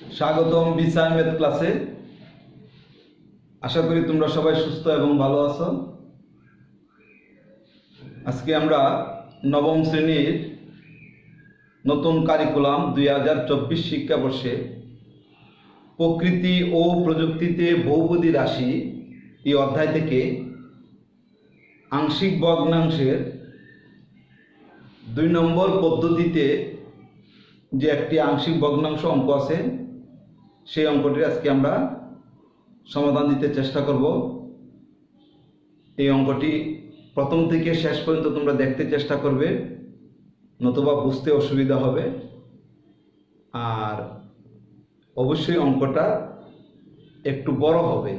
স্বাগতম বিসায় ম্যাথ ক্লাসে। আশা করি তোমরা সবাই সুস্থ এবং ভালো আছো। আজকে আমরা নবম শ্রেণীর নতুন কারিকুলাম 2024 শিক্ষাবর্ষে প্রকৃতি ও প্রযুক্তিতে বহুপদী রাশি এই অধ্যায় থেকে আংশিক ভগ্নাংশের 2 নম্বর পদ্ধতিতে যে একটি আংশিক ভগ্নাংশ অঙ্ক আছে সেই অঙ্কটি আজকে আমরা সমাধান দিতে চেষ্টা করব। এই অঙ্কটি প্রথম থেকে শেষ পর্যন্ত তোমরা দেখতে চেষ্টা করবে, নতুবা বুঝতে অসুবিধা হবে। আর অবশ্যই অঙ্কটা একটু বড় হবে,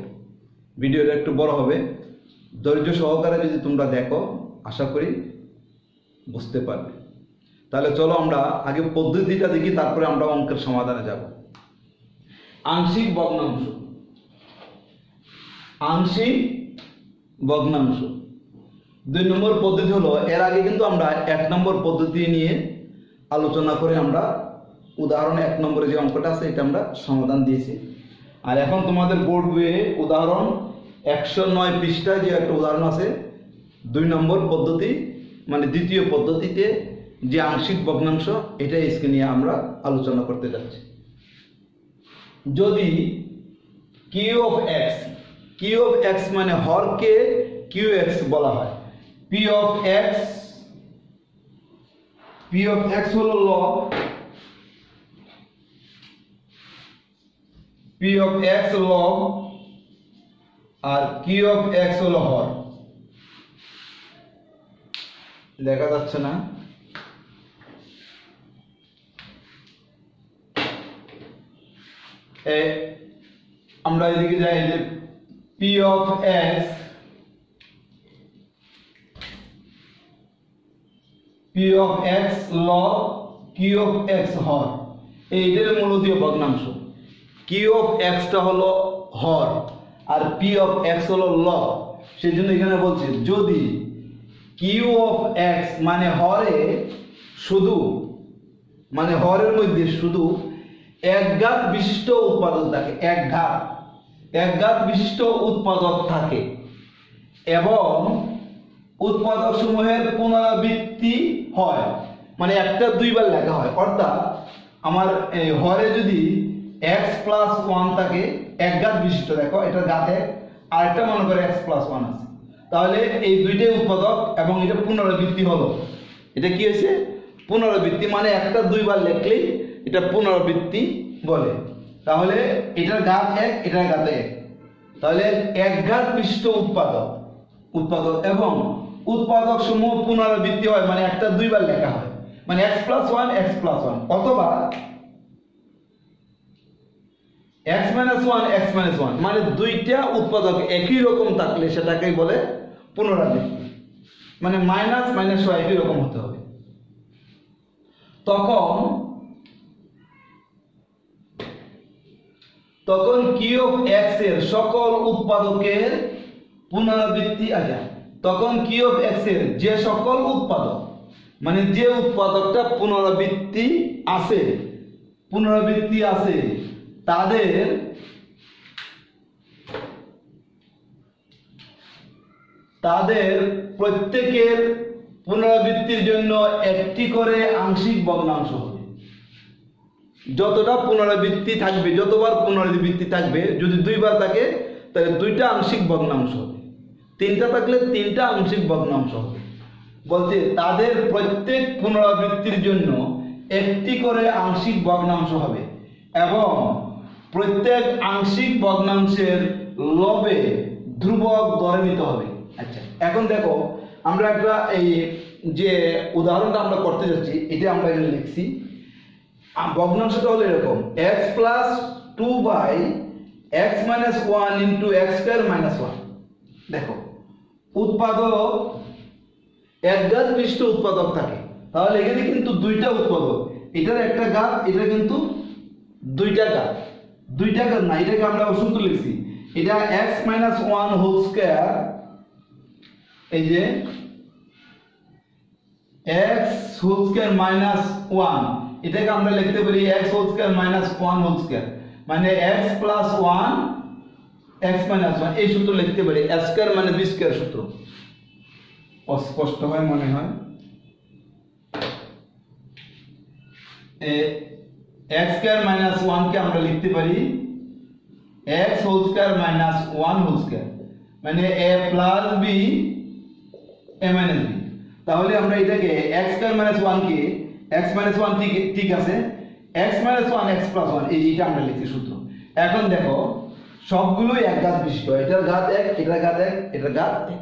ভিডিওটা একটু বড় হবে। ধৈর্য সহকারে যদি তোমরা দেখো আশা করি বুঝতে পারবে। তাহলে চলো আমরা আগে পদ্ধতিটা দেখি, তারপরে আমরা অঙ্কের সমাধানে যাব। আংশিক ভগ্নাংশ, আংশিক ভগ্নাংশ 2 নম্বর পদ্ধতি হলো। এর আগে কিন্তু আমরা 1 নম্বর পদ্ধতি নিয়ে আলোচনা করে আমরা উদাহরণ 1 নম্বরে যে অঙ্কটা আছে এটা আমরা সমাধান দিয়েছি। আর এখন তোমাদের বোর্ড বইয়ে উদাহরণ 109 পৃষ্ঠায় যে একটা উদাহরণ আছে 2 নম্বর পদ্ধতি, মানে দ্বিতীয় পদ্ধতিতে যে আংশিক ভগ্নাংশ, এটা স্ক্রিনে আমরা আলোচনা করতে যাচ্ছি। যদি কিউ অফ এক্স মানে হরকে কিউ এক্স বলা হয়। পি অফ এক্স হলো লব, পি অফ এক্স লব, আর কিউ অফ এক্স হলো হর। দেখা যাচ্ছে না? আমরা এদিকে যাই, যে পি অফ এক্স লব, কিউ অফ এক্স হর, এইটার মূলদীয় ভগ্নাংশ। কিউ অফ এক্সটা হলো হর আর পি অফ এক্স হলো লব। সেই জন্য এখানে বলছে যদি কিউ অফ এক্স মানে হরে শুধু, মানে হরের মধ্যে শুধু একঘাত বিশিষ্ট উৎপাদক থাকে, একঘাত বিশিষ্ট উৎপাদক থাকে এবং উৎপাদক সমূহের পুনরাবৃত্তি হয়, মানে একটা 2 বার লেখা হয়। অর্থাৎ আমার হরে যদি x+1 থাকে, একঘাত বিশিষ্ট, দেখো এটা ঘাতে, আর একটা মনে করে x+1 আছে, তাহলে এই দুইটাই উৎপাদক এবং এটা পুনরাবৃত্তি হলো। এটা কি হয়েছে? পুনরাবৃত্তি, মানে একটা 2 বার লিখলেই এটা পুনরাবৃত্তি বলে। তাহলে এটার ঘাত 1, এটার ঘাত 1, তাহলে একঘাত বিশিষ্ট উৎপাদক এবং উৎপাদক সমূহ পুনরাবৃত্তি হয়, মানে একটা 2 বার লেখা হয়, মানে x+1 অথবা x-1 মানে দুইটা উৎপাদক একই রকম থাকলে সেটাকেই বলে পুনরাবৃত্তি, মানে মাইনাস মাইনাস একই রকম হতে হবে। তখন কিউ অফ এক্স এর সকল উৎপাদকের পুনরাবৃত্তি আছে। তখন কিউ অফ এক্স এর যে সকল উৎপাদক, মানে যে উৎপাদকটা পুনরাবৃত্তি আছে তাদের প্রত্যেকের পুনরাবৃত্তির জন্য একটি করে আংশিক ভগ্নাংশ হবে। যতটা পুনরাবৃত্তি থাকবে, যতবার পুনরাবৃত্তি থাকবে, যদি 2 বার থাকে তাহলে 2টা আংশিক ভগ্নাংশ হবে, 3টা থাকলে 3টা আংশিক ভগ্নাংশ হবে। বলতে তাদের প্রত্যেক পুনরাবৃত্তির জন্য একটি করে আংশিক ভগ্নাংশ হবে এবং প্রত্যেক আংশিক ভগ্নাংশের লবে ধ্রুবক ধরে নিতে হবে। আচ্ছা, এখন দেখো আমরা একটা এই যে উদাহরণটা আমরা করতে যাচ্ছি, এটা আমরা এখানে লিখছি। ভগ্নাংশটা হলো এরকম, x+2/x-1 ইন্টু x² - 1। দেখো উৎপাদক একঘাত বিশিষ্ট উৎপাদক থাকে, তাহলে এখানে কিন্তু 2টা উৎপাদক, এটার একটা ঘাত, এটা কিন্তু 2টা ঘাত না, এটাকে আমরা অসংখ্য লিখছি। এটা x-1 হোল স্কয়ার, এই যে x হোল স্কয়ার -1, এটাকে আমরা লিখতে পারি x whole square minus 1 whole square, মানে x প্লাস 1 x মাইনাস 1 এই সূত্র লিখতে পারি, a স্কয়ার মানে b স্কয়ার সূত্র। অস্পষ্ট হয় মনে হয়। x স্কয়ার মাইনাস 1 কে আমরা লিখতে পারি x whole square minus 1 whole square, মানে a plus b a minus b। তাহলে আমরা এটাকে x স্কয়ার মাইনাস 1 কে x মাইনাস 1 ঠিক আছে, x মাইনাস 1 x প্লাস 1 এইটা আমরা লিখছি সূত্র। এখন দেখো সবগুলোই এক ঘাত বিশিষ্ট, এটার ঘাত 1, এটার ঘাত 1, এটার ঘাত 1।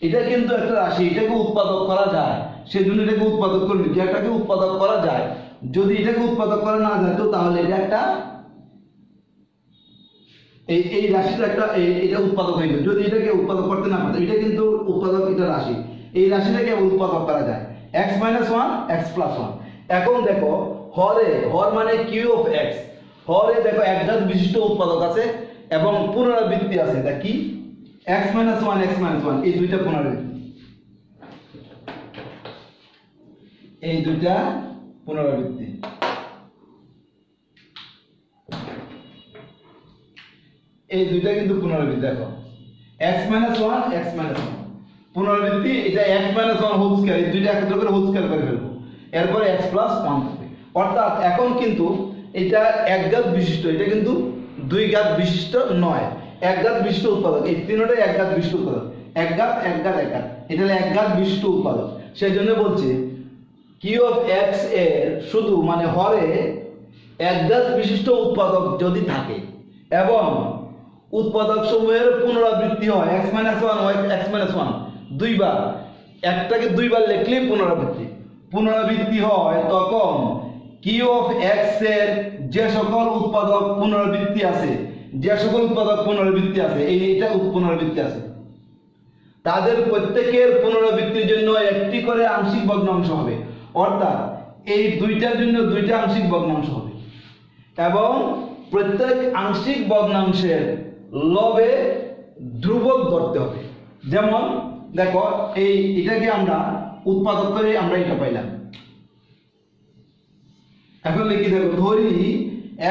এটা কিন্তু একটা রাশি, এটাকে উৎপাদক করা যায়, সেজন্য এটাকে উৎপাদক করে নিচ্ছি। এটাকে উৎপাদক করা যায়, যদি এটাকে উৎপাদক করা না যেত তাহলে এটা একটা এই রাশিটা একটা এটা উৎপাদক হয়ে যেত। যদি এটাকে উৎপাদক করতে না পারতো, এটা কিন্তু উৎপাদক, এটা রাশি, এই রাশিটাকে উৎপাদক করা যায় x মাইনাস 1 x প্লাস 1। এখন দেখো হর মানে q অফ x, হরে দেখো এক ঘাত বিশিষ্ট উৎপাদক আছে এবং পুনরাবৃত্তি আছে। এটা কি x মাইনাস 1 x মাইনাস 1 এই দুইটা পুনরাবৃত্তি, এই দুইটা পুনরাবৃত্তি। এই দুইটা কিন্তু পুনরাবৃত্তি। দেখো x মাইনাস 1 x মাইনাস 1 পুনরাবৃত্তি, এটা x মাইনাস 1 হোল স্কয়ার, এই দুইটা একত্র করে হোল স্কয়ার করে ফেলবো, এরপরে x প্লাস 1 থাকবে। অর্থাৎ এখন কিন্তু এটা এক ঘাত বিশিষ্ট, এটা কিন্তু দুই ঘাত বিশিষ্ট নয়, এক ঘাত বিশিষ্ট উৎপাদক। এই তিনটাই এক ঘাত বিশিষ্ট উৎপাদক, এক ঘাত এক ঘাত এক ঘাত, এটা হলো এক ঘাত বিশিষ্ট উৎপাদক। সেই জন্য বলছে q অফ x এর শুধু মানে হরে এক ঘাত বিশিষ্ট উৎপাদক যদি থাকে এবং উৎপাদক সমূহের পুনরাবৃত্তি হয় x মাইনাস 1 x মাইনাস 1 দুইবার, একটাকে দুইবার লিখলেই পুনরাবৃত্তি হয়, তখন q অফ x এর যে সকল উৎপাদক পুনরাবৃত্তি আছে, যে সকল উৎপাদক পুনরাবৃত্তি আছে, এইটা পুনরাবৃত্তি আছে, তাদের প্রত্যেকের পুনরাবৃত্তির জন্য একটি করে আংশিক ভগ্নাংশ হবে। অর্থাৎ এই দুইটার জন্য দুইটা আংশিক ভগ্নাংশ হবে এবং প্রত্যেক আংশিক ভগ্নাংশের লবে ধ্রুবক ধরতে হবে। যেমন দেখো এটাকে আমরা উৎপাদক করে আমরা এটা পাইলাম। এখন লিখি, দেখো ধরি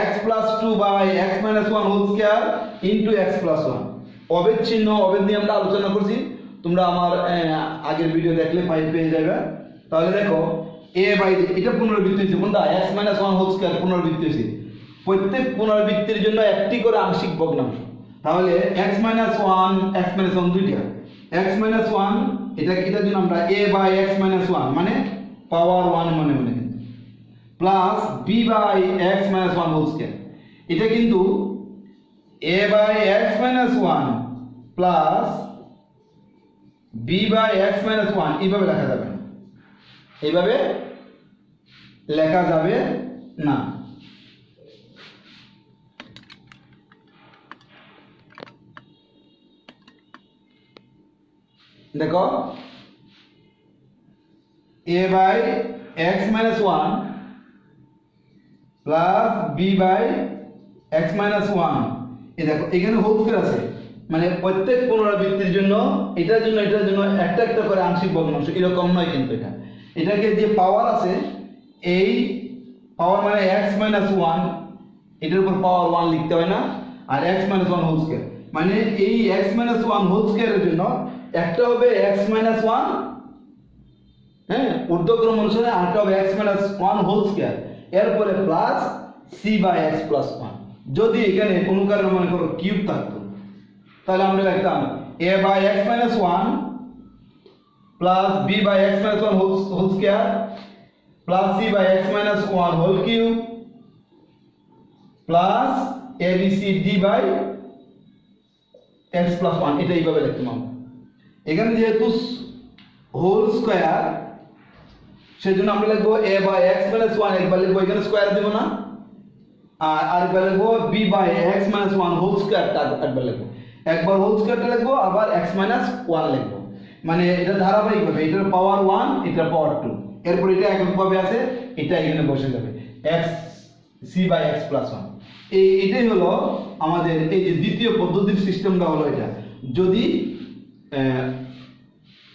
x plus 2 by x minus 1 whole square into x plus 1। অভেদ চিহ্ন, অভেদ নিয়ে আমরা আলোচনা করছি, তোমরা আমার আগের ভিডিও দেখলে পেয়ে যাবে। তাহলে দেখো a বাই এটা পুনরাবৃত্তি হয়েছে, কোনটা x মাইনাস 1 হোল স্কয়ার পুনরাবৃত্তি হয়েছে। প্রত্যেক পুনরাবৃত্তির জন্য একটি করে আংশিক ভগ্নাংশ। তাহলে x মাইনাস 1 x মাইনাস 1 দুইটা, x মাইনাস 1 এটার জন্য আমরা a বাই x মাইনাস 1 মানে পাওয়ার 1 মনে কিন্তু plus b by x minus 1 whole square, এটা কিন্তু a by x minus 1 plus b by x minus 1 এইভাবে লেখা যাবে না, এইভাবে লেখা যাবে না। দেখো a by x minus 1 plus b by x minus 1, এই দেখো এখানে হোল স্কয়ার আছে, মানে প্রত্যেক পুনরাবৃত্তির জন্য এটার জন্য একটা একটা করে আংশিক ভগ্নাংশ, এরকম নয় কিন্তু এটাকে যে পাওয়ার আছে, এই পাওয়ার মানে x মাইনাস 1 এটার উপর পাওয়ার 1 লিখতে হয় না, আর x মাইনাস 1 হোল স্কয়ার মানে এই x মাইনাস 1 হোল স্কয়ারের জন্য একটা হবে x মাইনাস 1, হ্যাঁ ঊর্ধ্বক্রম অনুসারে, আরেকটা হবে x মাইনাস 1 হোল স্কয়ার, এরপরে plus c by x plus 1। যদি এখানে কোনো কারণে মনে করো কিউব থাকতো তাহলে আমরা লিখতাম a by x minus 1 plus b by x minus 1 whole square plus c by x minus 1 whole cube plus abc d by x plus 1, এটা এইভাবে লিখতাম আমরা। এখানে যেহেতু হোল স্কয়ার সেজন্য আমরা লিখবো a বাই x মাইনাস 1 একবার লিখবো, এখানে স্কয়ার দেব না, আর আরেকবার লিখবো b by x minus 1 whole স্কয়ারটা একবার লিখবো, একবার হোল স্কয়ারটা লিখবো আবার x মাইনাস 1 লিখবো, মানে এটা ধারাবাহিক হবে, এটার পাওয়ার 1 এটার পাওয়ার 2, এরপর এটা এককভাবে আছে, এটা এখানে বসে যাবে x c by x plus 1। এটাই হলো আমাদের এই যে দ্বিতীয় পদ্ধতির সিস্টেমটা হলো এটা। যদি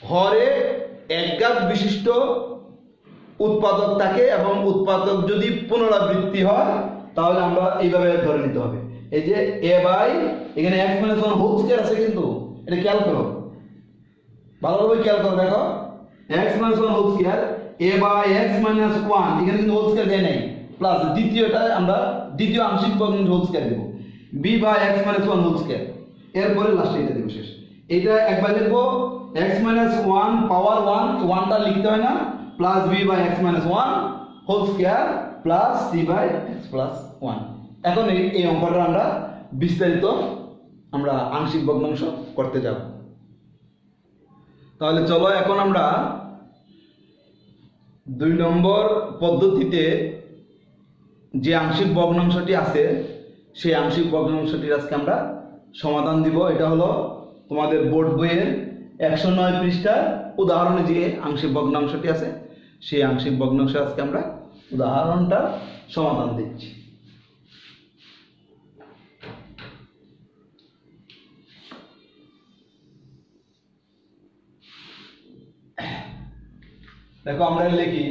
হরে একঘাত বিশিষ্ট উৎপাদক থাকে এবং উৎপাদক যদি পুনরাবৃত্তি হয় তাহলে আমরা এইভাবে ধরে নিতে হবে। এই যে a বাই এখানে x - 1 হোল স্কয়ার আছে, কিন্তু এটা খেয়াল করো, ভালোভাবে খেয়াল করো, দেখো x - 1 whole square a by x - 1 এখানে কিন্তু হোল স্কয়ার দেয় নাই, প্লাস দ্বিতীয়টা আমরা দ্বিতীয় আংশিক ভগ্নাংশ হোল স্কয়ার দেব b by x - 1 whole square, এরপরে লাস্টে এটা দেব শেষ। এটা একবার লিখবো x - 1 পাওয়ার 1, 1টা লিখতে হয় না, plus b by x - 1 whole square plus c by x plus 1। এখন এই অঙ্কটা আমরা বিস্তারিত আমরা আংশিক ভগ্নাংশ করতে যাব। তাহলে চলো এখন আমরা 2 নম্বর পদ্ধতিতে যে আংশিক ভগ্নাংশটি আছে সেই আংশিক ভগ্নাংশটির আজকে আমরা সমাধান দিব। এটা হলো তোমাদের বোর্ড বইয়ের 109 পৃষ্ঠার উদাহরণে যে আংশিক ভগ্নাংশটি আছে সেই আংশিক ভগ্নাংশ আজকে আমরা উদাহরণটা সমাধান দিচ্ছি। দেখো আমরা লিখি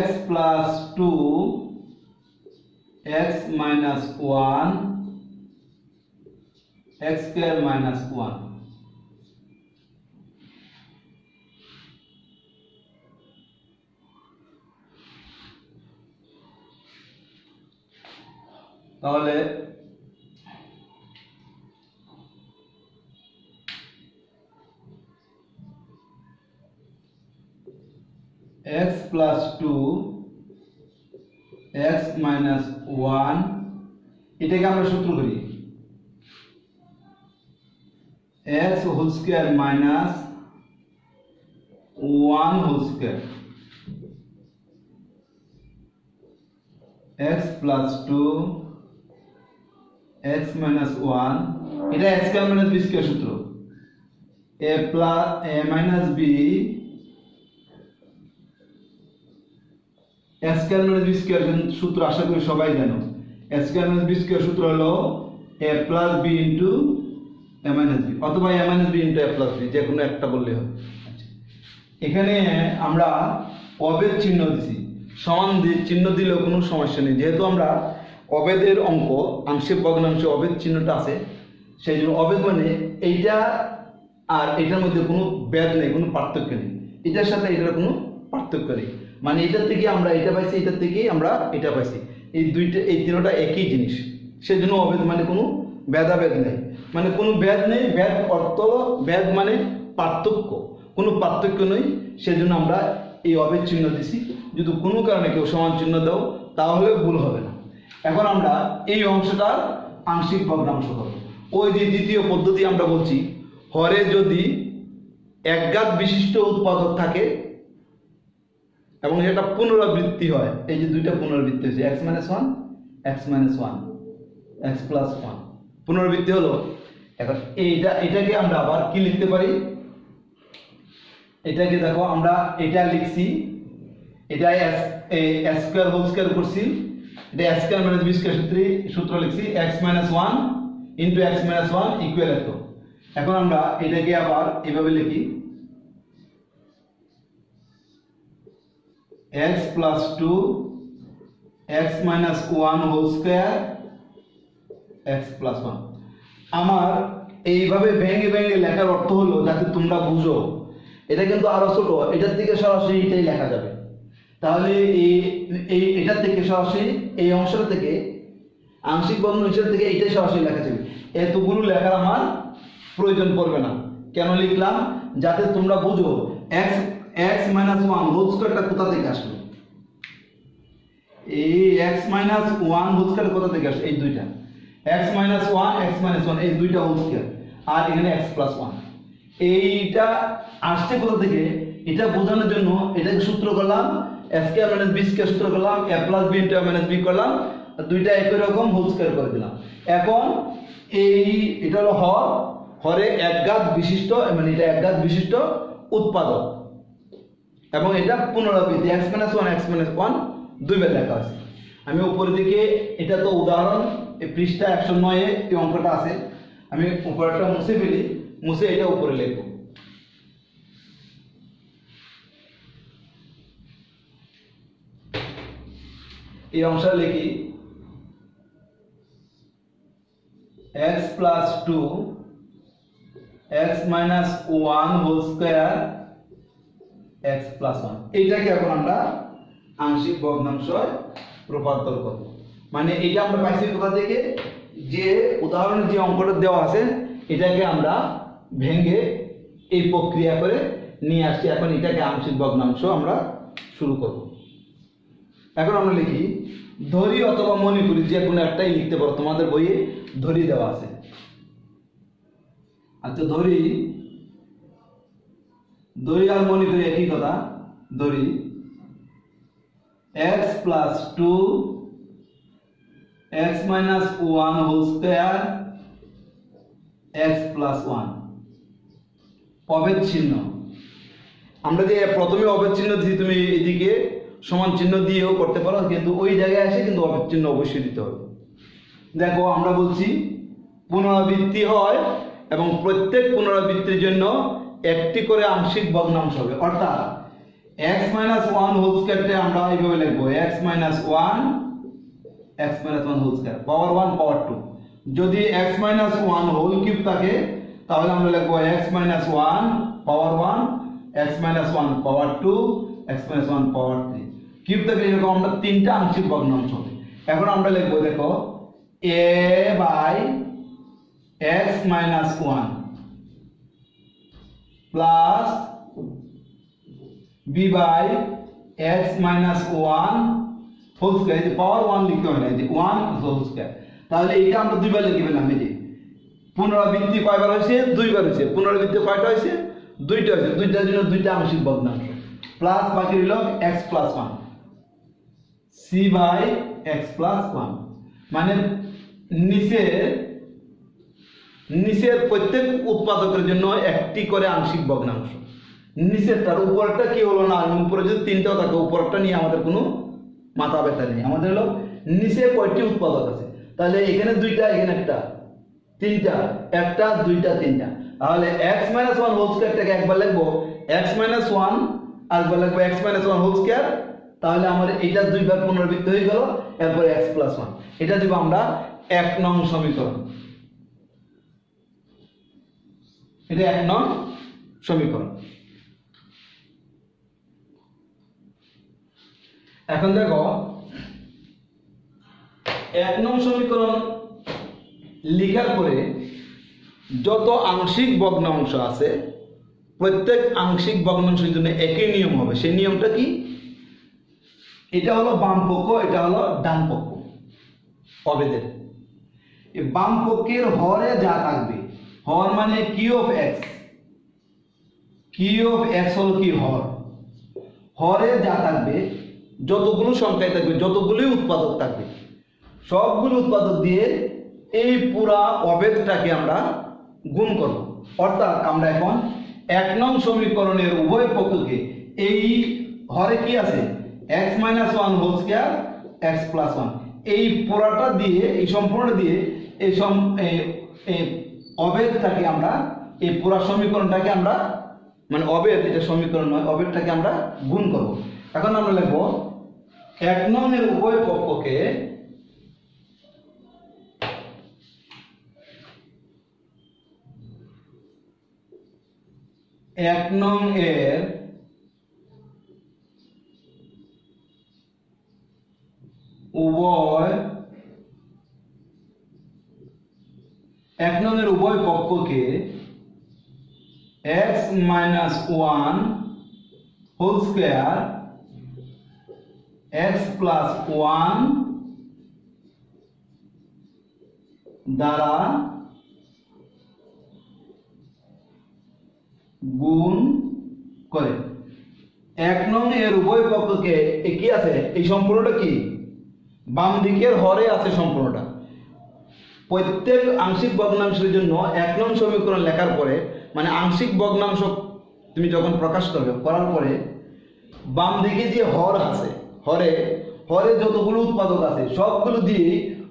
x plus 2 x minus 1 x square minus 1। তাহলে x plus 2 x minus 1 এটাকে আমরা সূত্র করি x whole square minus 1 whole square x plus 2 x minus 1 এটা x square minus b square সূত্র a plus a minus b x square minus b square সূত্র আশা করি সবাই জানো। x square minus b square সূত্র হলো a plus b into a minus b অথবা a minus b into a plus b, যে কোনো একটা বললে হবে। এখানে আমরা অভেদ চিহ্ন দিছি, সমান চিহ্ন দিলেও কোনো সমস্যা নেই, যেহেতু আমরা অভেদের অঙ্ক আংশিক ভগ্নাংশে অভেদ চিহ্নটা আছে সেই জন্য অভেদ মানে এইটা আর এটার মধ্যে কোনো ভেদ নেই, কোনো পার্থক্য নেই, এটার সাথে এটার কোনো পার্থক্য নেই, মানে এটার থেকে আমরা এটা পাইছি এটার থেকে আমরা এটা পাইছি, এই দুইটা এই তিনটা একই জিনিস, সেই জন্য অভেদ মানে কোনো ভেদাভেদ নেই, মানে কোনো ভেদ নেই, ভেদ অর্থ ভেদ মানে পার্থক্য, কোনো পার্থক্য নেই, সেজন্য আমরা এই অভেদ চিহ্ন দিছি। যদি কোনো কারণে কেউ সমান চিহ্ন দাও তাহলে ভুল হবে না। এখন আমরা এই অংশটার আংশিক ভগ্নাংশ হবে। ওই যে দ্বিতীয় পদ্ধতি আমরা বলছি, হরে যদি একঘাত বিশিষ্ট উৎপাদক থাকে এবং সেটা পুনরাবৃত্তি হয়, এই যে দুইটা পুনরাবৃত্তি হয়েছে x - 1 x - 1 x plus 1 পুনরাবৃত্তি হলো। এখন এটাকে আমরা আবার কি লিখতে পারি, এটাকে দেখো আমরা এটা লিখছি, এটা s স্কয়ার হোল স্কয়ার করছি, এটা s square minus b square সূত্র লিখছি x - 1 into x - 1 ইকুয়াল এত। এখন আমরা এটাকে আবার এভাবে লিখি x plus 2 x minus 1 whole square x plus 1। আমার এইভাবে ভেঙে ভেঙে লেখার অর্থ হলো যাতে তোমরা বুঝো, এটা কিন্তু আরো ছোট, এটার থেকে সরাসরি এটাই লেখা যাবে। তাহলে এই এটার থেকে সরাসরি এই অংশটা থেকে আংশিক ভগ্নাংশের থেকে এটাই সরাসরি লেখা যাবে, এতগুলো লেখার আমার প্রয়োজন পড়বে না। কেন লিখলাম, যাতে তোমরা বুঝো x minus 1 হোল স্কয়ারটা কোথা থেকে আসলো, এই x minus 1 হোল স্কয়ার কোথা থেকে আসলো, এই দুইটা x minus 1 এই দুইটা হোল স্কয়ার, আর এখানে x plus 1 এইটা আসছে কোথা থেকে, এটা বোঝানোর জন্য এটাকে সূত্র করলাম a square minus b square সূত্র করলাম, a plus b into a minus b করলাম, দুইটা একই রকম হোল স্কয়ার করে দিলাম। এখন এটা হলো হরে একঘাত বিশিষ্ট, মানে এটা একঘাত বিশিষ্ট উৎপাদক এবং এটা পুনরাবৃত্তি x - 1 দুইবার লেখা আছে। আমি উপরের দিকে, এটা তো উদাহরণ, এই পৃষ্ঠা 109 এ এই অঙ্কটা আছে, আমি উপরেরটা মুছে ফেলি, মুছে এটা উপরে লিখব। এই অংশটা লিখি x plus 2 x minus 1 whole square x plus 1। এইটাকে এখন আমরা আংশিক ভগ্নাংশ রূপান্তর করব। মানে এটা আমরা পাইছি কোথা থেকে, যে উদাহরণে যে অঙ্কটা দেওয়া আছে এটাকে আমরা ভেঙে এই প্রক্রিয়া করে নিয়ে আসছি। এখন এটাকে আংশিক ভগ্নাংশ আমরা শুরু করব। এখন আমরা লিখি ধরি অথবা মণিপুরি, যে কোনো একটাই লিখতে পারো, তোমাদের বইয়ে ধরি দেওয়া আছে। আচ্ছা, ধরি আর মণিপুরি একই কথা। ধরি x plus 2 x minus 1 whole square x plus 1 অভেদ চিহ্ন। আমরা যে প্রথমে অভেদ চিহ্ন দিই, তুমি এদিকে সমান চিহ্ন দিয়েও করতে পারো, কিন্তু ওই জায়গায় এসে কিন্তু অভেদ চিহ্ন অবশ্যই দিতে হবে। দেখো, আমরা বলছি পুনরাবৃত্তি হয় এবং প্রত্যেক পুনরাবৃত্তির জন্য একটি করে আংশিক ভগ্নাংশ হবে। অর্থাৎ x minus 1 whole square আমরা এইভাবে লিখব x minus 1 whole square পাওয়ার 1 পাওয়ার 2। যদি x minus 1 whole cube থাকে তাহলে আমরা লিখব x minus 1 পাওয়ার 1 x minus 1 পাওয়ার 2 x minus 1 পাওয়ার 3। কিউব থেকে এরকম আমরা তিনটা আংশিক ভগ্নাংশ হবে। এখন আমরা লিখব, দেখো a by x minus 1 plus b by x minus 1 whole square। এই পাওয়ার 1 লিখতে হয় না, এই যে 1 whole square। তাহলে এটা আমরা দুইবার লিখে ফেললাম। এই যে পুনরাবৃত্তি কয়বার হয়েছে? দুইবার হয়েছে। পুনরাবৃত্তি কয়টা হয়েছে? দুইটা হয়েছে। দুইটার জন্য দুইটা আংশিক ভগ্নাংশ, প্লাস বাকি রইল x plus 1 c by x plus 1। মানে নিচের প্রত্যেক উৎপাদকের জন্য একটি করে আংশিক ভগ্নাংশ। নিচের তার উপরটা কি হলো না, উপরে যদি তিনটাও থাকে উপরটা নিয়ে আমাদের কোনো মাথা ব্যথা নেই। আমাদের হলো নিচে কয়টি উৎপাদক আছে, তাহলে এখানে দুইটা, এখানে একটা, তিনটা, একটা, দুইটা, তিনটা। তাহলে x minus 1 whole square-টাকে একবার লিখবো x minus 1, আরেকবার লিখবো x minus 1 whole square। তাহলে আমাদের এটা দুইবার পুনরাবৃত্তি হয়ে গেল। এরপর x plus 1, এটা দিব আমরা 1 নং সমীকরণ। এটা 1 নং সমীকরণ। এখন দেখো, 1 নং সমীকরণ লেখার পরে যত আংশিক ভগ্নাংশ আছে প্রত্যেক আংশিক ভগ্নাংশের জন্য একই নিয়ম হবে। সেই নিয়মটা কি? এটা হলো বাম পক্ষ, এটা হলো ডান পক্ষ অভেদের। এই বাম পক্ষের হরে যা থাকবে, হর মানে q of x, q of x হলো কি? হর। হরে যা থাকবে, যতগুলো সংখ্যায় থাকবে, যতগুলো উৎপাদক থাকবে, সবগুলো উৎপাদক দিয়ে এই পুরা অভেদটাকে আমরা গুণ করব। অর্থাৎ আমরা এখন 1 নং সমীকরণের উভয় পক্ষকে, এই হরে কি আছে x minus 1 whole square x plus 1, এই পুরাটা দিয়ে, এই সম্পূর্ণ দিয়ে এই অভেদটাকে আমরা, এই পুরা সমীকরণটাকে আমরা, মানে অভেদ, এটা সমীকরণ নয়, অভেদটাকে আমরা গুণ করব। এখন আমরা লিখব 1 নং এর উভয় পক্ষকে এক নং এর উভয়, 1 নং এর উভয় পক্ষকে x minus 1 whole square x plus 1 দ্বারা গুণ করে। 1 নং এর উভয় পক্ষকে কি আছে, এই সম্পূর্ণটা কি বাম দিকের হরে আছে সম্পূর্ণটা। প্রত্যেক আংশিক ভগ্নাংশের জন্য 1 নং সমীকরণ লেখার পরে, মানে আংশিক ভগ্নাংশ তুমি যখন প্রকাশ করবে, করার পরে বাম দিকে যে হর আছে, হরে হরে যতগুলো উৎপাদক আছে সবগুলো দিয়ে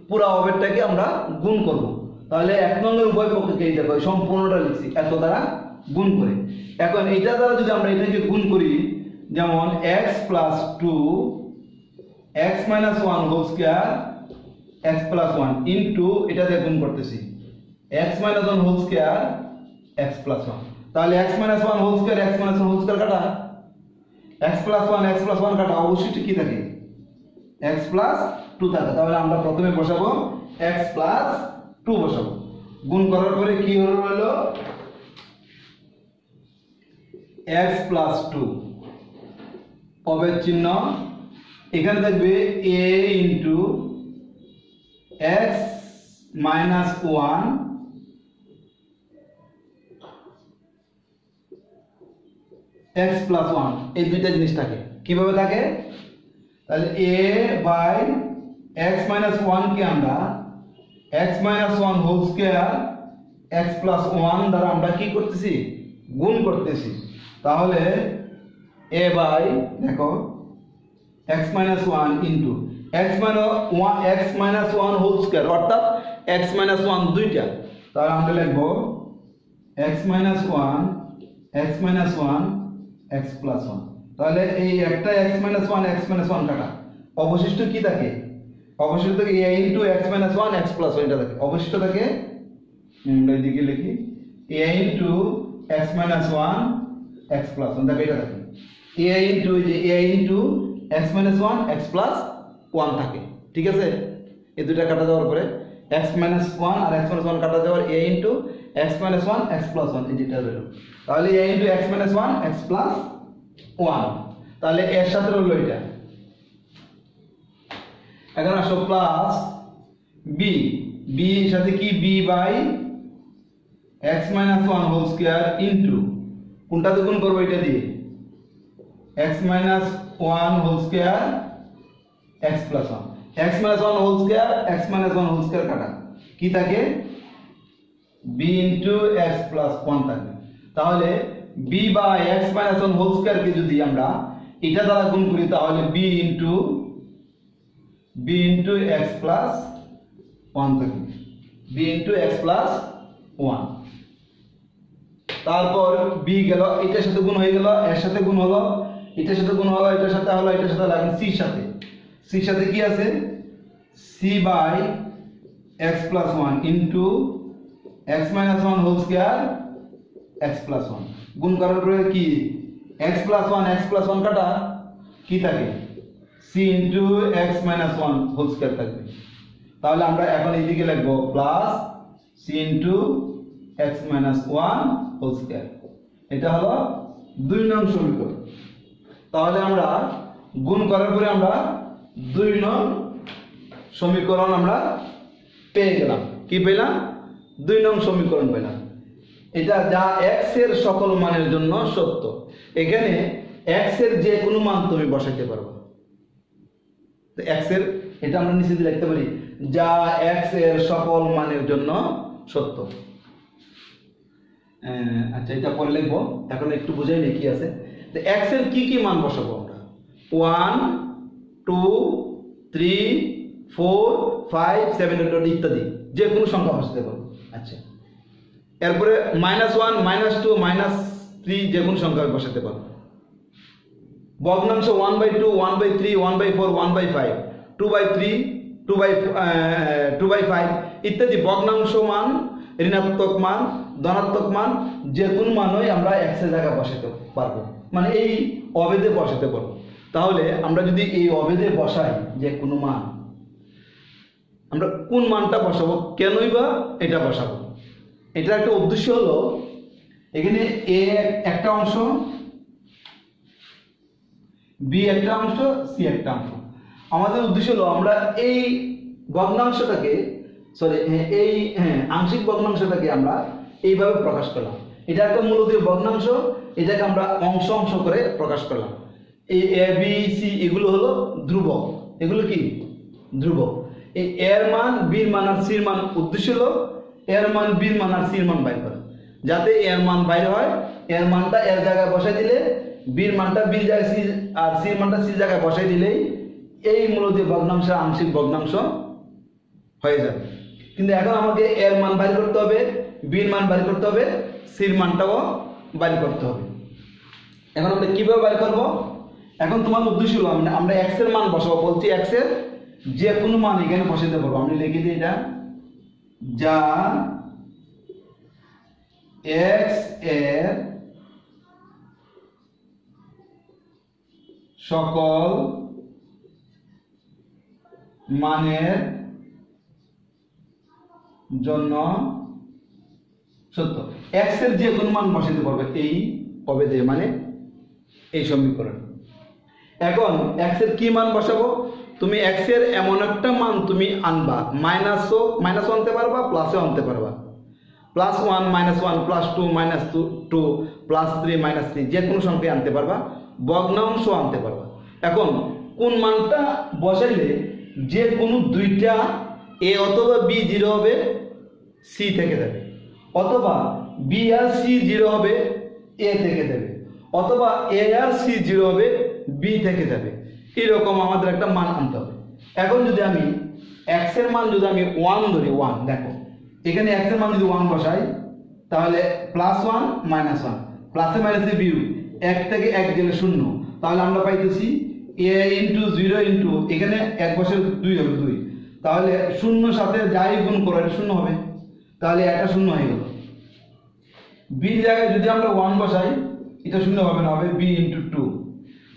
পুরো অবেরটাকে আমরা গুণ করব। তাহলে 1 নম্বরের উভয় পক্ষকে এই দেখো সম্পূর্ণটা লিখছি এত দ্বারা গুণ করে। এখন এটা দ্বারা যদি আমরা এটাকে গুণ করি, যেমন x plus 2 x minus 1 whole square x plus 1 into এটা দিয়ে গুণ করতেছি x minus 1 whole square x plus 1। তাহলে x minus 1 whole square x minus 1 whole square কাটা, x প্লাস 1 কাটা, অবশ্যই কি থাকে x প্লাস 2 থাকে। তাহলে আমরা প্রথমে বসাবো x প্লাস 2 বসাবো, গুণ করার পরে কি হলো x প্লাস 2 অবের চিহ্ন, এখানে থাকবে a into x minus 1 x plus 1, এই দুইটা জিনিস থাকে। কিভাবে থাকে? তাহলে a বাই x মাইনাস 1 কে আমরা x minus 1 whole square x plus 1 দ্বারা আমরা কি করতেছি গুণ করতেছি। তাহলে a বাই দেখো x minus 1 into x minus 1 whole square অর্থাৎ x মাইনাস 1 দুইটা, তাহলে আমরা লিখব x মাইনাস 1 x প্লাস 1। তাহলে এই একটা x মাইনাস 1 কাটা, অবশিষ্ট কি থাকে? অবশিষ্ট থাকে a into x minus 1 x plus 1 এটা থাকে। অবশিষ্ট থাকে আমরা এদিকে লিখি a into x minus 1 x plus 1 দেখো এটা থাকে a into x minus 1 x plus 1 থাকে। ঠিক আছে, এই দুটো কাটা দেওয়ার পরে x মাইনাস 1 আর x মাইনাস 1 কাটা দেওয়ার a into x minus 1 x plus 1 এই যেটা হলো। তাহলে a into x minus 1 x plus 1, তাহলে এর সাথে হলো এটা। এখন আসো প্লাস b, b এর সাথে কি b by x minus 1 whole square into কোনটাতে গুণ করব এটা দিয়ে x minus 1 whole square x plus 1, x minus 1 whole square x minus 1 whole square কাটা কি থাকে b ইনটু x প্লাস 1 থাকে। তাহলে b by x minus 1 whole square কে যদি আমরা এটা দ্বারা গুণ করি তাহলে b ইনটু x প্লাস 1 থাকে, b ইনটু x প্লাস 1। তারপর b গেল, এটার সাথে গুণ হয়ে গেল, এর সাথে গুণ হলো, এটার সাথে গুণ হলো, এটার সাথে হলো, এটার সাথে লাগবে c সাথে, c সাথে কি আছে c by x plus 1 into x minus 1 whole square x plus 1 গুণ করার পরে কি x প্লাস 1 কাটা কি থাকে c into x minus 1 whole square থাকবে। তাহলে আমরা এখন এইদিকে লিখব plus c into x minus 1 whole square, এটা হলো 2 নং সমীকরণ। তাহলে আমরা গুণ করার পরে আমরা 2 নং সমীকরণ আমরা পেয়ে গেলাম। কি পেলাম? 2 নং সমীকরণ পেলাম। এটা যা x এর সকল মানের জন্য সত্য। এখানে x এর যে কোনো মান তুমি বসাইতে পারবে। তো x এর এটা আমরা নিচে দিয়ে লিখতে পারি যা x এর সকল মানের জন্য সত্য। আচ্ছা এটা পরে লিখবো, এখন একটু বুঝাই নেই কি আছে। তো x এর কি কি মান বসাবো আমরা 1 2 3 4 5 7 8 ইত্যাদি যে কোনো সংখ্যা বসাতে পারবো। আচ্ছা এরপরে -1 -2 -3 যে কোনো সংখ্যা বসাতে পারবো। ভগ্নাংশ 1/2 1/3 1/4 1/5 2/3 2/5 ইত্যাদি ভগ্নাংশ মান, ঋণাত্মক মান, ধনাত্মক মান যে কোন মানই আমরা x এর জায়গায় বসাতে পারবো, মানে এই অভেদে বসাতে পারবো। তাহলে আমরা যদি এই অভেদে বসাই যে কোনো মান, আমরা কোন মানটা বসাবো, কেনই বা এটা বসাবো, এটা একটা উদ্দেশ্য হলো এখানে a একটা অংশ, b একটা অংশ, c একটা অংশ। আমাদের উদ্দেশ্য হলো আমরা এই ভগ্নাংশটাকে আংশিক ভগ্নাংশটাকে আমরা এইভাবে প্রকাশ করলাম। এটা একটা মূলদীয় ভগ্নাংশ, এটাকে আমরা অংশ অংশ করে প্রকাশ করলাম। এই a b c এগুলো হলো ধ্রুবক, এগুলো কি ধ্রুবক। এই এর মান, বির মান আর সির মান, উদ্দেশ্য হলো এর মান, বির মান আর সির মান বাইর করা, যাতে এর মান বাইর হয়, এর মানটা এর জায়গায় বসাই দিলে, বির মানটা বির জায়গায় সি আর সির মানটা সির জায়গায় বসাই দিলেই এই মূলদীয় ভগ্নাংশের আংশিক ভগ্নাংশ হয়ে যাবে। কিন্তু এখন আমাকে এর মান বাইর করতে হবে, বির মান বাইর করতে হবে, সির মানটাও বাইর করতে হবে। এখন আমরা কিভাবে বাইর করব? এখন তোমার উদ্দেশ্য হলো আমরা এক্স এর মান বসাবো। বলছি এক্স এর যে কোনো মান এখানে বসাতে পারবো। আমি লিখে দিই এটা, যা এক্স এর সকল মানের জন্য সত্য। এক্স এর যে কোনো মান বসাতে পারবে এই অবেদে মানে এই সমীকরণ। এখন এক্স এর কি মান বসাবো? তুমি এক্স এর এমন একটা মান তুমি আনবা, মাইনাসও আনতে পারবা, প্লাসও আনতে পারবা। +1 -1 +2 -2 +3 -3 যে কোনো সংখ্যা আনতে পারবা, ভগ্নাংশ আনতে পারবা। এখন কোন মানটা বসাইলে যে কোনো দুইটা এ অথবা বি 0 হবে, সি থেকে যাবে, অথবা বি আর সি 0 হবে, এ থেকে যাবে, অথবা এ আর সি 0 হবে, বি থেকে যাবে। এরকম আমাদের একটা মান আনতে হবে। এখন যদি আমি এক্স এর মান যদি আমি 1 ধরি, 1 দেখো এখানে এক্স এর মান যদি 1 বসাই তাহলে +1 -1 প্লাসে মাইনাসে বিয়োগ 1 থেকে 1 গেলে 0, তাহলে আমরা পাইতেছি a × 0 × এখানে 1 বসে 2 হবে 2, তাহলে 0 সাথে যাই গুণ করো এটা 0 হবে, তাহলে এটা 0 হয়ে গেল। বির জায়গায় যদি আমরা 1 বসাই এটা 0 হবে না, হবে b × 2।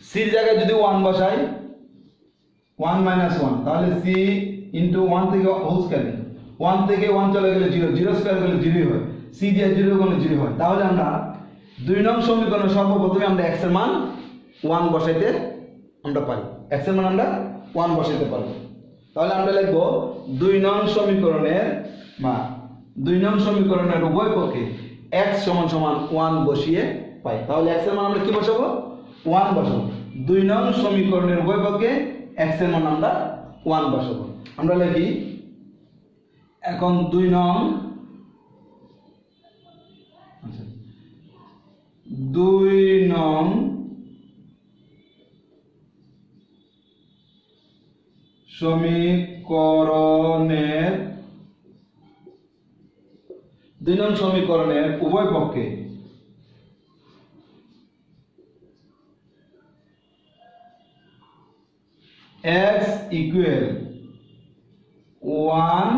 সির জায়গায় যদি 1 বসাই 1 -1 তাহলে c × 1 থেকে হোল স্কয়ার, 1 থেকে 1 চলে গেলে 0, 0 স্কয়ার করলে 0 হয়, c দিয়ে 0 করলে 0 হয়। তাহলে আমরা 2 নং সমীকরণে সর্বপ্রথমে আমরা x এর মান 1 বসাইতে আমরা পারি, x এর মান আমরা 1 বসাইতে পারবো। তাহলে আমরা লিখব 2 নং সমীকরণের মান, 2 নং সমীকরণের উভয় পক্ষে x = 1 বসিয়ে পাই। তাহলে x এর মান আমরা কি বসাবো? 1 বসাবো। 2 নং সমীকরণের উভয় পক্ষে x এর মান আমরা 1 বসাবো। আমরা লিখি এখন 2 নং সমীকরণের উভয় পক্ষে x = 1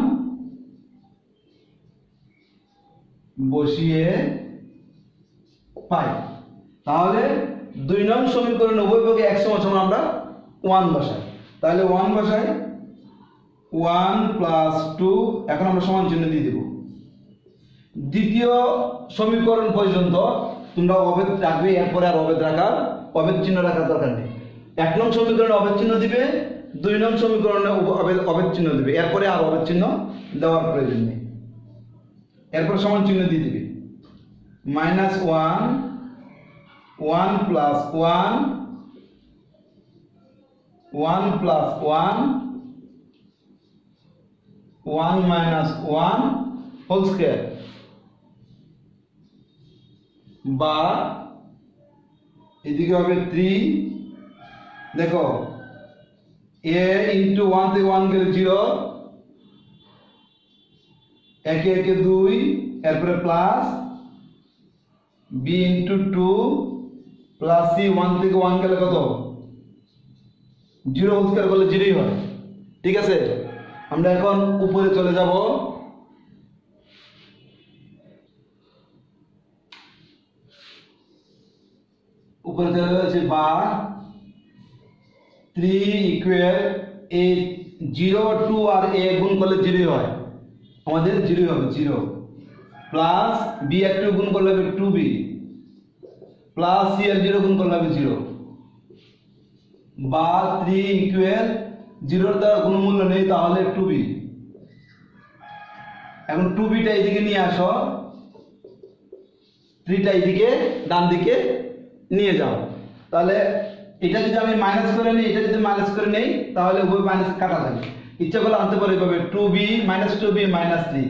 বসিয়ে পাই। তাহলে 2 নং সমীকরণের উভয় পক্ষে x = আমরা 1 বসাই, তাহলে 1 বসাই 1 + 2, এখন আমরা সমান চিহ্ন দিয়ে দেব। দ্বিতীয় সমীকরণ পর্যন্ত তোমরা অভেদ রাখবে, এরপরে আর অভেদ চিহ্ন রাখার দরকার নেই। 1 নং সমীকরণে অভেদ চিহ্ন দিবে, 2 নং সমীকরণে অভেদ চিহ্ন দিবে, এরপরে আর অভেদ চিহ্ন দেওয়ার প্রয়োজন নেই। এরপর সমান চিহ্ন দিয়ে দিবে, -1 1 + 1 1 + 1 1 - 1 হোল স্কয়ার, বা এদিকে হবে 3। দেখো a × 1 থেকে 1 গেলে 0, 1 এ 1 2, এরপরে প্লাস b × 2 প্লাস c, 1 থেকে 1 গেলে কত? 0 হোল স্কয়ার করলে 0ই হয়। ঠিক আছে, আমরা এখন উপরে চলে যাব। উপরে চলে যাচ্ছে, বা 3 = a 0 2 আর a গুণ করলে 0 হয়, আমাদের 0 হবে 0, প্লাস b আর 2 গুণ করলে হবে 2b, প্লাস c আর 0 গুণ করলে হবে 0, বা 3 = 0 এর দ্বারা গুণমূল্য নেই, তাহলে 2b। এখন 2b টা এদিকে নিয়ে আসো, 3 টা এদিকে ডান দিকে নিয়ে যাও। তাহলে এটা যদি আমি মাইনাস করে নিই, এটা যদি মাইনাস করে নেই, তাহলে উভয় মাইনাস কাটা যাবে। ইচ্ছা করলে আনতে পারি এভাবে 2b -2b -3,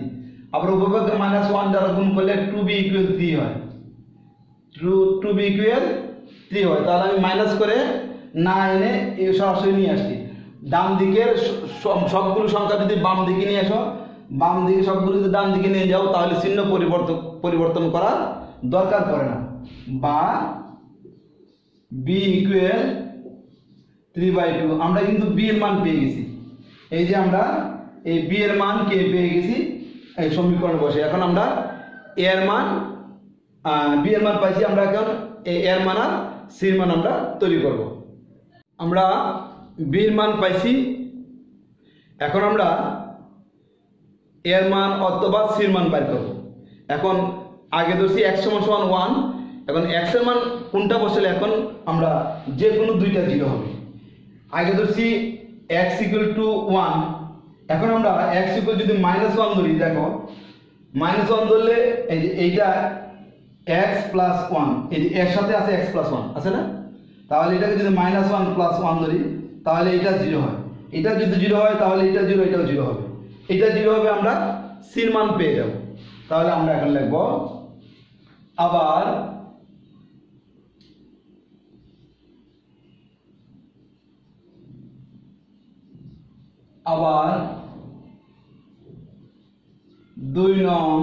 আবার উভয়পক্ষে -1 দ্বারা গুণ করলে 2b = 3 হয়, 2b = 3 হয়। তাহলে আমি মাইনাস করে না এনে সরাসরি নিয়ে আসছি। ডান দিকের সবগুলো সংখ্যা যদি বাম দিকে নিয়ে আসো, বাম দিকে সবগুলো যদি ডান দিকে নিয়ে যাও, তাহলে চিহ্ন পরিবর্তন করার দরকার পড়ে না। বা বি ইকুয়াল 3/2। আমরা কিন্তু বি এর মান পেয়ে গেছি। এই যে আমরা এই বি এর মান কে পেয়ে গেছি এই সমীকরণ বসে। এখন আমরা এ এর মান বি এর মান পাইছি, আমরা এখন এ এর মান আর সি এর মান আমরা তৈরি করব। আমরা বি এর মান পাইছি, এখন আমরা এর মান অথবা সি এর মান বের করব। এখন আগে ধরছি x = 1, এখন x এর মান কোনটা বসালে এখন আমরা যে কোনো দুইটা 0 হবে। আগে ধরছি x = 1, এখন আমরা x যদি -1 ধরি, দেখো -1 ধরলে এই যে এইটা x + 1, এই যে এর সাথে আছে x + 1 আছে না, তাহলে এটাকে যদি -1 + 1 ধরি তাহলে এটা 0 হয়। এটা যদি 0 হয় তাহলে এটা 0, এটাও 0 হবে। এটা 0 হবে, আমরা সি এর মান পেয়ে যাব। তাহলে আমরা এখন লিখব আবার আবার 2 নং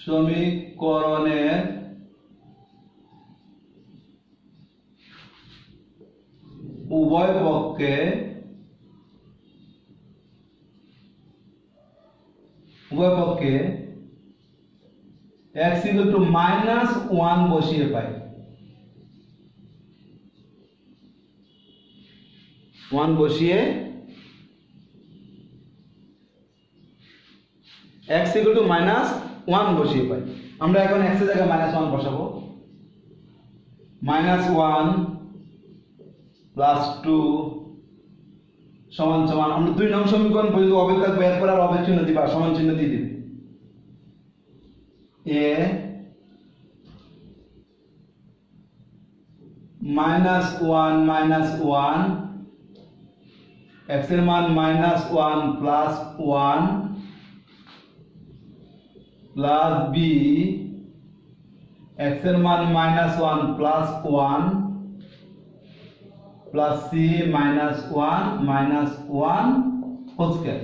সমীকরণের উভয় পক্ষে x = -1 বসিয়ে পাই। 1 বসিয়ে x = -1 বসিয়ে পাই। আমরা এখন x এর জায়গায় -1 বসাবো। -1 + 2 সমান আমরা 2 নং সমীকরণ পর্যন্ত অবেদ থাকবে, এরপর আর অবেদ চিহ্ন দিবা, সমান চিহ্ন দিয়ে দিবে। a -1 -1 x এর মান -1 + 1 প্লাস b x এর মান -1 + 1 প্লাস c -1 -1 হোল স্কয়ার।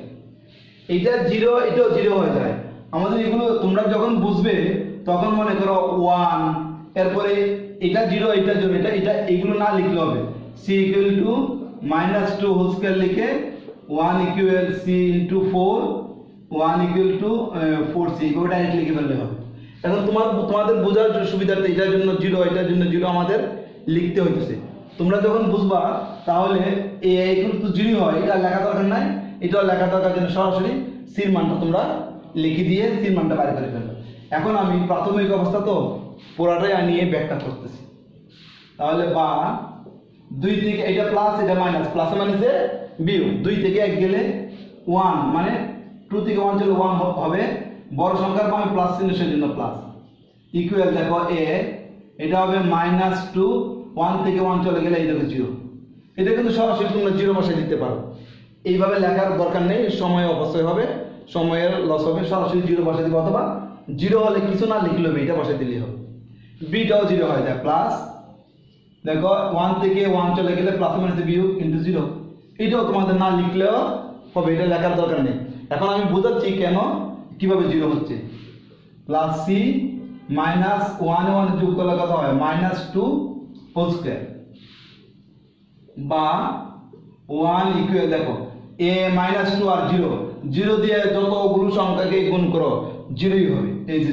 এটা 0, এটাও 0 হয়ে যায়। আমাদের এগুলো তোমরা যখন বুঝবে তখন মনে করো 1, এরপরে এটা 0, এটা 0, এটা এগুলো না লিখলে হবে। c = -2 হোল স্কয়ার লিখে 1 = c × 4, 1 = 4c, এগুলো ডাইরেক্ট লিখে ফেললে হবে। এখন তোমাদের বোঝার সুবিধার্থে এটার জন্য 0, এটার জন্য 0 আমাদের লিখতে হইতেছে। তোমরা যখন বুঝবা তাহলে এই কিন্তু 0 হয়, এটা লেখা দরকার নাই, এটাও লেখা দরকার জন্য সরাসরি সি এর মানটা তোমরা লিখে দিয়ে সি এর মানটা বাইরে করে ফেলবে। এখন আমি প্রাথমিক অবস্থা তো পুরাটাই নিয়ে ব্যাখ্যা করতেছি। তাহলে বা 2 থেকে এটা প্লাস, এটা মাইনাস, প্লাসে মাইনাসে বিয়োগ, 2 থেকে 1 গেলে 1, মানে 2 থেকে 1 চলে 1 হবে, বড় সংখ্যার পাবে প্লাস চিহ্ন সেজন্য প্লাস, ইকুয়াল দেখো a, এটা হবে -2, 1 থেকে 1 চলে গেলে এই দেখো 0। এটা কিন্তু সরাসরি তোমরা 0 বসায় দিতে পারো, এইভাবে লেখার দরকার নেই, সময় অপচয় হবে, সময়ের লস হবে। সরাসরি 0 বসায় দিবে, অথবা 0 হলে কিছু না লিখলে হবে, এটা বসায় দিলেই হবে। বিটাও 0 হয়ে যায়, প্লাস দেখো 1 থেকে 1 চলে গেলে প্লাস মাইনাসে বিয়োগ ইনটু 0, এটাও তোমাদের না লিখলেও হবে, এটা লেখার দরকার নেই। এখন আমি বোঝাচ্ছি কেন কিভাবে 0 হচ্ছে। প্লাস সি -1 1 যোগ করলে কত হয়, -2 হোল স্কয়ার, বা 1 ইকুয়াল দেখো a -2 আর 0 দিয়ে যতগুলো সংখ্যাকে গুণ করো 0ই হবে, এই যে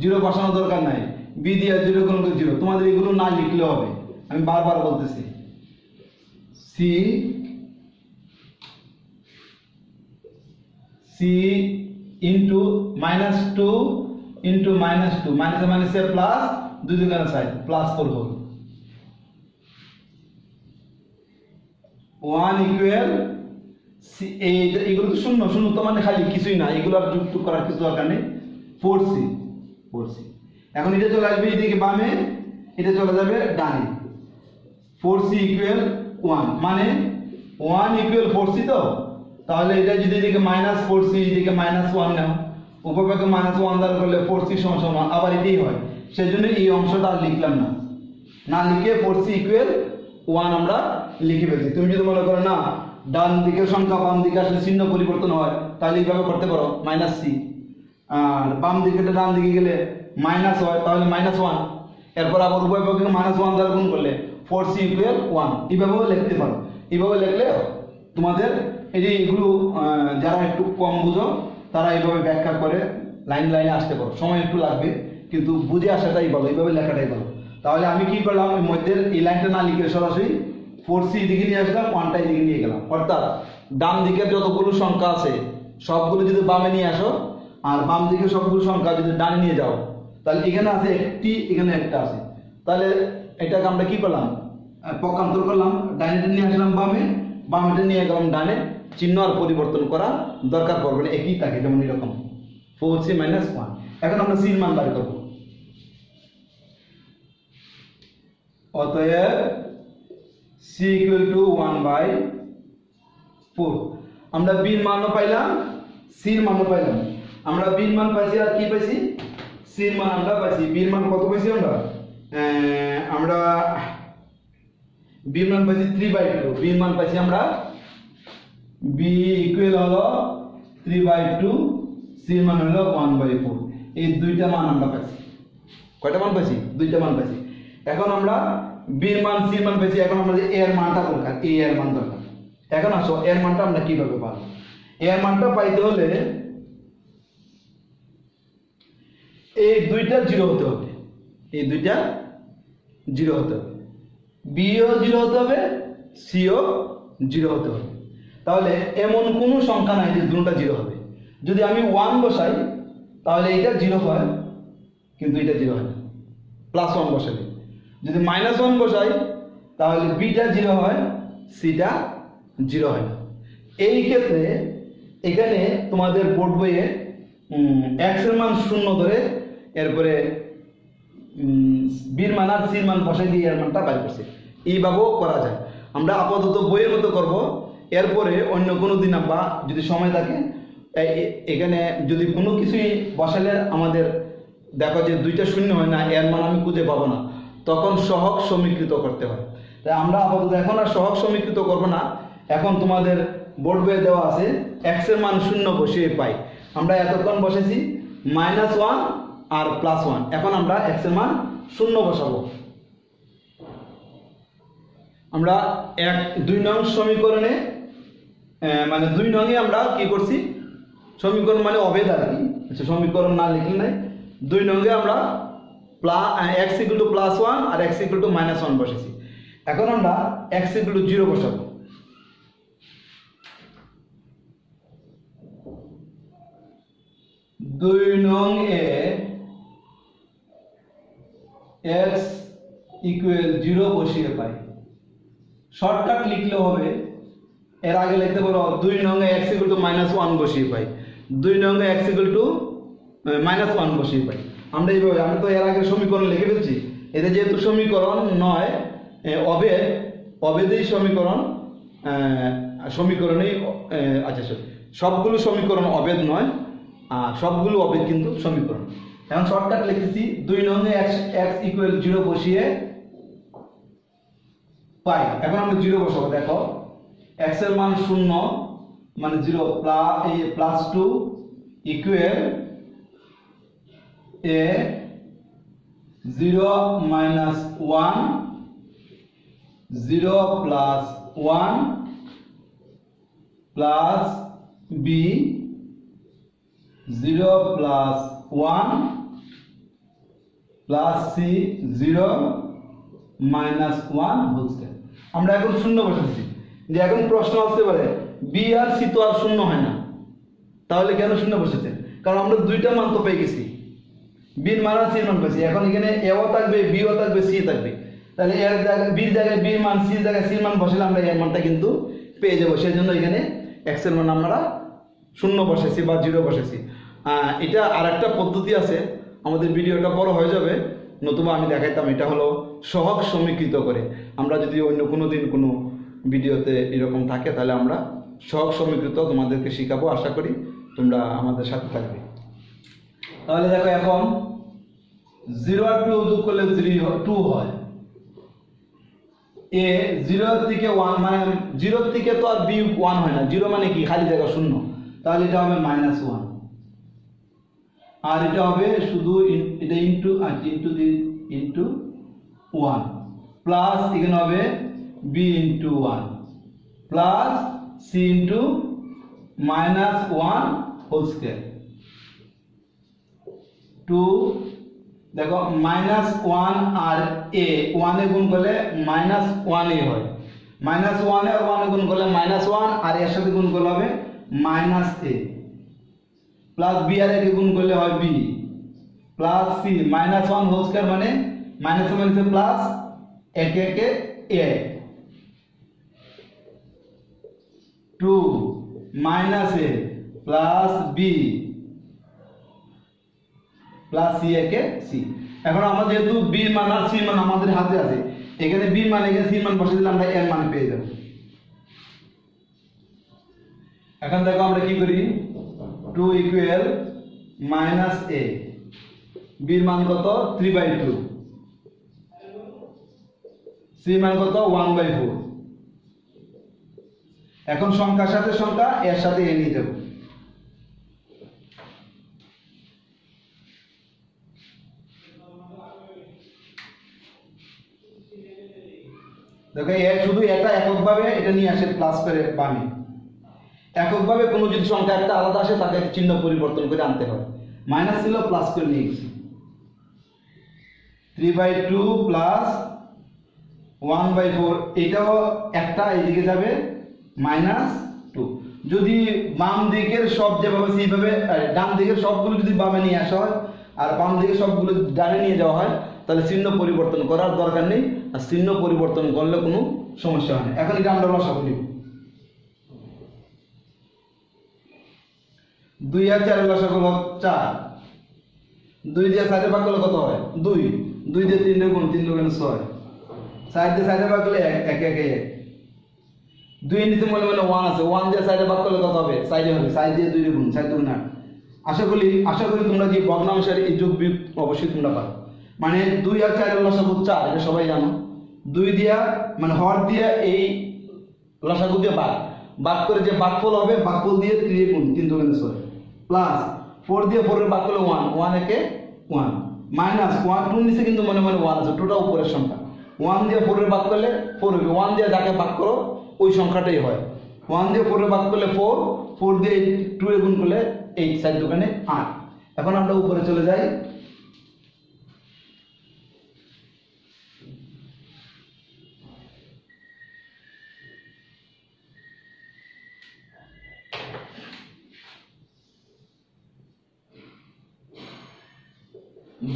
0 বসানোর দরকার নাই, b দিয়ে 0 গুণ করে 0, তোমাদের এগুলো না লিখলে হবে। আমি বারবার বলতেছি, c ইনটু -2 ইনটু -2, মাইনাসে মাইনাসে প্লাস, 2 দুগুণে 4, +4 হোল, 1 ইকুয়াল এইগুলো তো শূন্য, শূন্য তো মানে খালি কিছুই না, এগুলো আর যুক্ত করার কিছু দরকার নেই। 4c। এখন এটা চলে আসবে এদিকে বামে, এটা চলে যাবে ডানে, 4c ইকুয়াল 1, মানে 1 ইকুয়াল 4c, তো তাহলে এটা যদি এদিকে -4c এদিকে -1 নাও, উপপাদ্য -1 দ্বারা করলে 4c = 1, আবার এটাই হয়, সেজন্য এই অংশটা আর লিখলাম না, লিখে 4c ইকুয়াল 1 আমরা লিখে ফেলছি। তুমি যদি মনে করো না ডান দিকের সংখ্যা বাম দিকে আসলে চিহ্ন পরিবর্তন হয়, তাহলে এইভাবে করতে পারো -c, আর বাম দিকে ডান দিকে গেলে মাইনাস হয় তাহলে -1, এরপর আবার উভয় পক্ষকে -1 দ্বারা গুণ করলে 4c = 1, এইভাবেও লিখতে পারো। এইভাবে লিখলে তোমাদের এগুলো যারা একটু কম বুঝো তারা এইভাবে ব্যাখ্যা করে লাইন লাইনে আসতে পারো। সময় একটু লাগবে কিন্তু বুঝে আসাটাই ভালো, এইভাবে লেখাটাই ভালো। তাহলে আমি কি করলাম, এর মধ্যে এই লাইনটা না লিখে সরাসরি 4c দিকে নিয়ে আসলাম, 1টা এদিকে নিয়ে গেলাম। অর্থাৎ ডান দিকের যতগুলো সংখ্যা আছে সবগুলো যদি বামে নিয়ে আসো আর বাম দিকে সবগুলো সংখ্যা যদি ডানে নিয়ে যাও, তাহলে এখানে আছে একটি, এখানে একটা আছে, তাহলে এটাকে আমরা কি করলাম, পক্ষান্তর করলাম, ডাইনেটা নিয়ে আসলাম বামে, বামেটা নিয়ে গেলাম ডানে, চিহ্ন আর পরিবর্তন করা দরকার পড়বে না, একই থাকে যেমন এরকম 4c - 1। এখন আমরা c এর মান বের করব। অতএব c = 1/4। আমরা b এর মানও পাইলাম, c এর মানও পাইলাম। আমরা b এর মান পাইছি আর কি পাইছি, c এর মান আমরা পাইছি। b এর মান কত পাইছি আমরা b এর মান পাইছি 3/2। b এর মান পাইছি আমরা b ইকুয়াল হলো 3/2, c এর মান হলো 1/4। এই দুইটা মান আমরা পাইছি। কয়টা মান পাইছি? দুইটা মান পাইছি। এখন আমরা b এর মান c এর মান পাইছি, এখন আমাদের a এর মানটা দরকার, a এর মান দরকার। এখন আসো a এর মানটা আমরা কিভাবে পাবো। a এর মানটা পাইতে হলে এই দুইটা 0 হতে হবে, এই দুইটা 0 হতে হবে, b ও 0 হতে হবে, c ও 0 হতে হবে। তাহলে এমন কোনো সংখ্যা নাই যে দুটোটা 0 হবে। যদি আমি 1 বসাই তাহলে এটা 0 হয় কিন্তু এটা 0 হয় না, +1 বসালে। যদি -1 বসাই তাহলে bটা 0 হয়, cটা 0 হয় না। এই ক্ষেত্রে এখানে তোমাদের বোর্ড বইয়ে x এর মান 0 ধরে এরপরে b এর মান আর c এর মান বসাই দিয়ে এর মানটা বের করছে। এইভাবেও করা যায়। আমরা আপাতত বইয়ের মতো করব, এরপরে অন্য কোনো দিন আমরা যদি সময় থাকে এখানে যদি কোনো কিছুই বসালে আমাদের দেখো যে দুইটা 0 হয় না, এর মান আমি খুঁজে পাবো না, তখন সহগ সমীকৃত করতে হয়। তাই আমরা আপাতত এখন আর সহগ সমীকৃত করব না। এখন তোমাদের বোর্ড বইয়ে দেওয়া আছে x এর মান 0 বসিয়ে পাই। আমরা এতক্ষণ বসেছি -1 আর +1। এখন আমরা x এর মান 0 বসাবো। আমরা 2 নং সমীকরণে মানে 2 নংয়ে আমরা কি করছি, সমীকরণ মানে অভেদ আর কি, আচ্ছা সমীকরণ না লিখলে নাই। 2 নংয়ে আমরা x = +1 আর x = -1 বসেছি। এখন আমরা x = 0 বসাবো। দুই নং এ x = 0 বসিয়ে পাই। শর্টকাট লিখলে হবে, এর আগে লিখতে পারো 2 নং এ x = -1 বসিয়ে পাই, 2 নং এ x = -1 বসিয়ে পাই। আমরা এইভাবে, আমি তো এর আগে সমীকরণ লিখে ফেলছি। এটা যেহেতু সমীকরণ নয় অভেদ, অভেদেই সমীকরণ, সমীকরণেই আচ্ছা সবগুলো সমীকরণ অভেদ নয়, আর সবগুলো অভেদ কিন্তু সমীকরণ। এখন শর্টকাট লিখেছি 2 নং এ x = 0 বসিয়ে পাই। এখন আমরা 0 বসাবো। দেখো x এর মান 0 মানে 0 +2 equal a 0 - 1 0 + 1 plus b 0 + 1 plus c 0 - 1 whole square. আমরা এখন 0 বসাচ্ছি। যে এখন প্রশ্ন আসতে পারে b আর c তো আর 0 হয় না, তাহলে কেন 0 বসেছেন? কারণ আমরা দুইটা মান তো পেয়ে গেছি, b এর মান আর c এর মান পেয়েছি। এখন এখানে a ও থাকবে, b ও থাকবে, c থাকবে, তাহলে এর জায়গায় b এর জায়গায় b এর মান, c এর জায়গায় c এর মান বসালে আমরা এর মানটা কিন্তু পেয়ে যাব। সেজন্য এখানে x এর মান আমরা 0 বসেছি বা 0 বসেছি। এটা আরেকটা পদ্ধতি আছে, আমাদের ভিডিওটা বড় হয়ে যাবে, নতুবা আমি দেখাইতাম। এটা হলো সহগ সমীকৃত করে। আমরা যদি অন্য কোনো দিন কোনো ভিডিওতে এরকম থাকে তাহলে আমরা সহগ সমীকৃত তোমাদেরকে শেখাবো। আশা করি তোমরা আমাদের সাথে থাকবে। তাহলে দেখো এখন 0 আর 2 যোগ করলে 2 হয়, এ 0 থেকে 1 মানে 0 থেকে তো আর বি 1 হয় না, 0 মানে কি খালি জায়গা শূন্য, তাহলে এটা হবে -1, আর এটা হবে শুধু এটা ইনটু ইনটু 1 প্লাস এখানে হবে b into 1 plus c into -1 whole square টু, দেখো -1 আর a 1 এ গুণ করলে -1 এ হয়, -1 এ 1 এ গুণ করলে -1 আর এর সাথে গুণ করলে হবে -a প্লাস b আর একে গুণ করলে হয় b plus c -1 whole square মানে মাইনাস মানে প্লাস একে একে a 2 -a plus b plus c একে c। এখন আমরা যেহেতু b মান আর c মান আমাদের হাতে আছে, এখানে b মান এখানে c মান বসিয়ে দিলে আমরা এর মান পেয়ে যাব। এখন দেখো আমরা কি করি, 2 ইকুয়াল -a, b এর মান কত 3/2, c মান কত 1/4। এখন সংখ্যার সাথে সংখ্যা এর সাথে এ নিয়ে যাব। দেখো এ শুধু এটা এককভাবে এটা নিয়ে আসে প্লাস করে বামে, এককভাবে কোনো যদি সংখ্যা একটা আলাদা আসে তাকে চিহ্ন পরিবর্তন করে আনতে হয়, মাইনাস ছিল প্লাস করে নিয়ে গেছি, 3/2 প্লাস 1/4, এটাও একটা এইদিকে যাবে -2। যদি বাম দিকের সব যেভাবে সেইভাবে ডান দিকের সবগুলো যদি বামে নিয়ে আসা হয় আর বাম দিকের সবগুলো ডানে নিয়ে যাওয়া হয় তাহলে চিহ্ন পরিবর্তন করার দরকার নেই, আর চিহ্ন পরিবর্তন করলে কোনো সমস্যা হয় না। এখন এটা আমরা লসাগু নিব, 2 আর 4 এর লসাগু হলো 4, 2 দিয়ে 4 এর ভাগ করলে কত হয় 2, 2 দিয়ে 3 এর গুণ 3 দুগুণে 6, 4 দিয়ে 4 এর ভাগ করলে 1 1 1 1, 2 এর নিচে মনে মনে 1 আছে, 1 দিয়ে 4 এর ভাগ করলে কত হবে 4 হবে, 4 দিয়ে 2 এর গুণ 4 দুগুণে 8। আশা করি তোমরা যে ভগ্নাংশের এই যোগ বিয়োগ অবশ্যই তোমরা পারো। মানে 2 আর 4 এর লসাগু 4, এটা সবাই জানো। 2 দিয়া মানে হর দিয়ে এই লসাগু দিয়ে ভাগ করে যে ভাগফল হবে, ভাগফল দিয়ে 3 এর গুণ 3 দুগুণে 6 প্লাস 4 দিয়ে 4 এর ভাগ করলে 1, 1 একে 1 মাইনাস 1, 2 নিচে কিন্তু মনে মনে 1 আছে, টোটাল উপরের সংখ্যা, 1 দিয়ে 4 এর ভাগ করলে 4 হবে, 1 দিয়ে যাকে ভাগ করো ওই সংখ্যাটাই হয়, 1 দিয়ে 4 এর ভাগ করলে 4, 4 দিয়ে 2 এর গুণ করলে 8, 4 দুগুণে 8। এখন আমরা উপরে চলে যাই,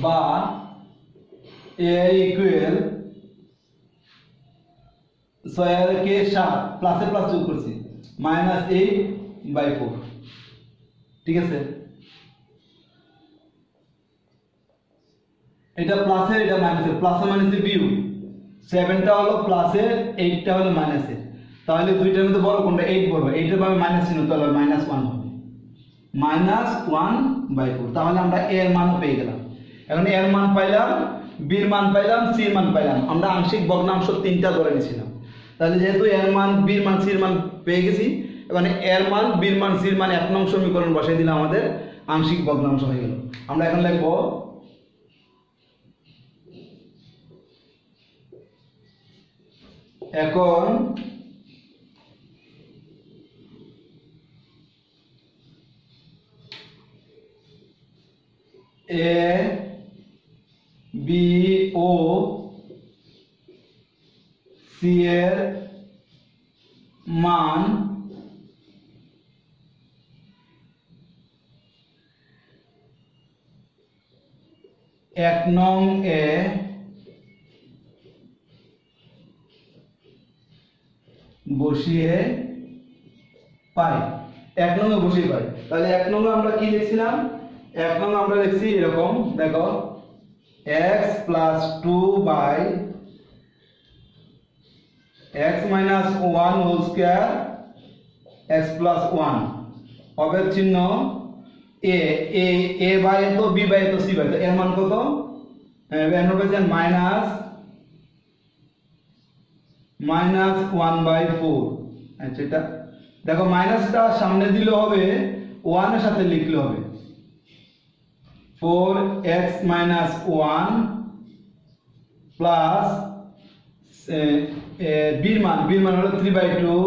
বা a ইকুয়াল 6 কে 7 প্লাসে প্লাস যোগ করছি -8/4, ঠিক আছে। এটা প্লাসের এটা মাইনাসের, প্লাসে মাইনাসে বিয়োগ, 7টা হলো প্লাসের 8টা হলো মাইনাসের, তাহলে দুইটার মধ্যে বড় কোনটা 8 বড়, 8 এর ভাবে মাইনাস চিহ্ন তাহলে -1 হবে, -1/4। তাহলে আমরা a এর মান পেয়ে গেলাম। এখন এর মান পাইলাম, b এর মান পাইলাম, c এর মান পাইলাম, আমরা আংশিক ভগ্নাংশ 3টা ধরে নিয়েছিলাম। তাহলে যেহেতু এর মান b এর মান c এর মান পেয়ে গেছি, মানে এর মান b এর মান c এর মান 1 নং সমীকরণ বসাই দিলে আমাদের আংশিক ভগ্নাংশ হয়ে গেল। আমরা এখন লিখব এখন a b ও c এর মান এক নং এ বসিয়ে পাই, 1 নং এ বসিয়ে পাই। তাহলে 1 নং আমরা কি লিখছিলাম, 1 নং আমরা লিখছি এরকম, দেখো x plus 2 by x minus 1 whole square x plus 1, অবের চিহ্ন a বাই এত b বাই এত c বাই এত, এর মান কত, এর মান হচ্ছে -1/4। আচ্ছা, এটা দেখো মাইনাসটা সামনে দিলে হবে 1 এর সাথে লিখলে হবে 4x - 1 প্লাস বির মান হলো 3/2